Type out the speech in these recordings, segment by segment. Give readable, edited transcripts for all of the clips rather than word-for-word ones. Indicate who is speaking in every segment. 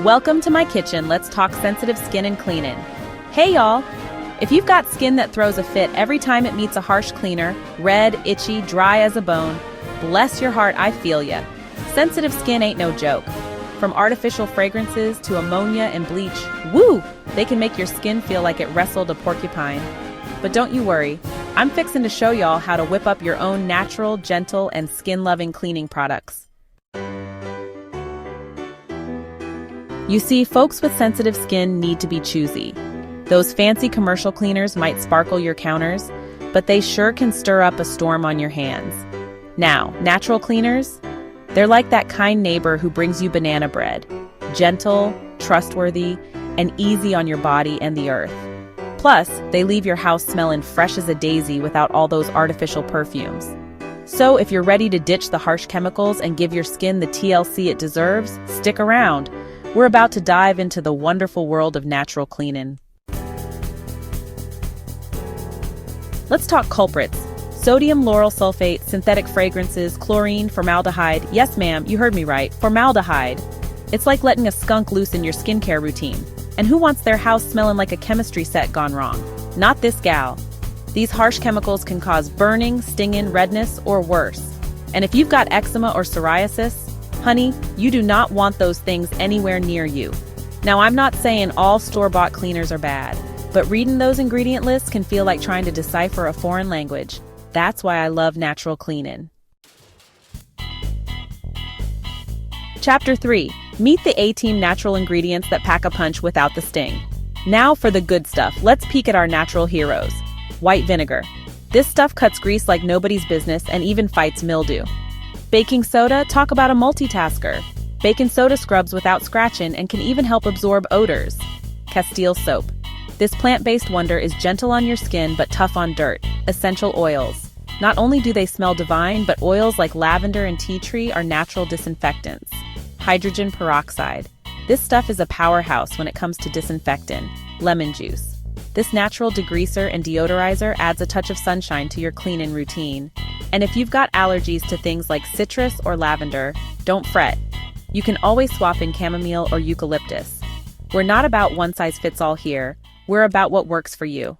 Speaker 1: Welcome to my kitchen. Let's talk sensitive skin and cleaning. Hey y'all! If you've got skin that throws a fit every time it meets a harsh cleaner, red, itchy, dry as a bone, bless your heart, I feel ya. Sensitive skin ain't no joke. From artificial fragrances to ammonia and bleach, woo! They can make your skin feel like it wrestled a porcupine. But don't you worry, I'm fixing to show y'all how to whip up your own natural, gentle, and skin-loving cleaning products. You see, folks with sensitive skin need to be choosy. Those fancy commercial cleaners might sparkle your counters, but they sure can stir up a storm on your hands. Now, natural cleaners? They're like that kind neighbor who brings you banana bread. Gentle, trustworthy, and easy on your body and the earth. Plus, they leave your house smelling fresh as a daisy without all those artificial perfumes. So if you're ready to ditch the harsh chemicals and give your skin the TLC it deserves, stick around. We're about to dive into the wonderful world of natural cleaning. Let's talk culprits. Sodium lauryl sulfate, synthetic fragrances, chlorine, formaldehyde. Yes, ma'am, you heard me right. Formaldehyde. It's like letting a skunk loose in your skincare routine. And who wants their house smelling like a chemistry set gone wrong? Not this gal. These harsh chemicals can cause burning, stinging, redness, or worse. And if you've got eczema or psoriasis, honey, you do not want those things anywhere near you. Now, I'm not saying all store-bought cleaners are bad, but reading those ingredient lists can feel like trying to decipher a foreign language. That's why I love natural cleaning. Chapter 3. Meet the A-Team natural ingredients that pack a punch without the sting. Now for the good stuff. Let's peek at our natural heroes. White vinegar. This stuff cuts grease like nobody's business and even fights mildew. Baking soda, talk about a multitasker. Baking soda scrubs without scratching and can even help absorb odors. Castile soap. This plant-based wonder is gentle on your skin but tough on dirt. Essential oils. Not only do they smell divine, but oils like lavender and tea tree are natural disinfectants. Hydrogen peroxide. This stuff is a powerhouse when it comes to disinfectant. Lemon juice. This natural degreaser and deodorizer adds a touch of sunshine to your cleaning routine. And if you've got allergies to things like citrus or lavender, don't fret. You can always swap in chamomile or eucalyptus. We're not about one size fits all here. We're about what works for you.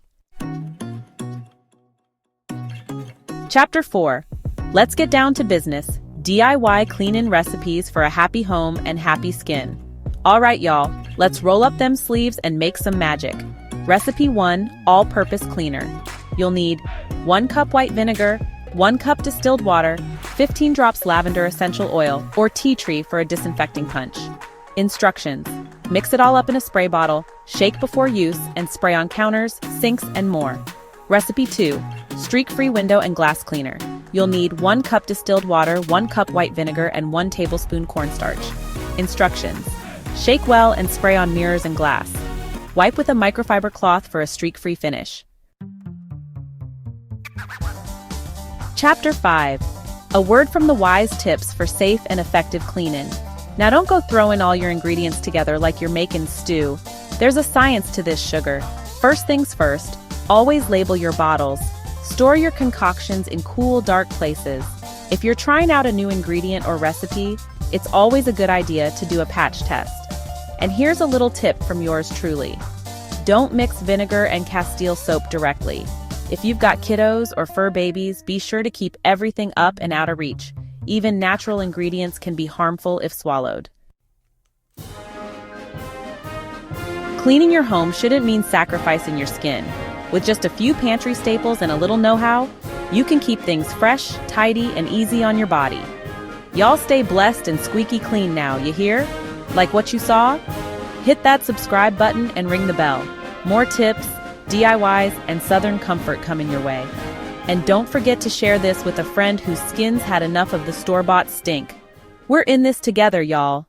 Speaker 1: Chapter 4. Let's get down to business. DIY cleaning recipes for a happy home and happy skin. All right, y'all, let's roll up them sleeves and make some magic. Recipe 1, all-purpose cleaner. You'll need 1 cup white vinegar, 1 cup distilled water, 15 drops lavender essential oil, or tea tree for a disinfecting punch. Instructions. Mix it all up in a spray bottle, shake before use, and spray on counters, sinks, and more. Recipe 2, streak-free window and glass cleaner. You'll need 1 cup distilled water, 1 cup white vinegar, and 1 tablespoon cornstarch. Instructions. Shake well and spray on mirrors and glass. Wipe with a microfiber cloth for a streak-free finish. Chapter 5. A word from the wise tips for safe and effective cleaning. Now don't go throwing all your ingredients together like you're making stew. There's a science to this, sugar. First things first, always label your bottles. Store your concoctions in cool, dark places. If you're trying out a new ingredient or recipe, it's always a good idea to do a patch test. And here's a little tip from yours truly. Don't mix vinegar and Castile soap directly. If you've got kiddos or fur babies, be sure to keep everything up and out of reach. Even natural ingredients can be harmful if swallowed. Cleaning your home shouldn't mean sacrificing your skin. With just a few pantry staples and a little know-how, you can keep things fresh, tidy, and easy on your body. Y'all stay blessed and squeaky clean now, you hear? Like what you saw? Hit that subscribe button and ring the bell. More tips, DIYs, and Southern comfort coming your way. And don't forget to share this with a friend whose skin's had enough of the store-bought stink. We're in this together, y'all.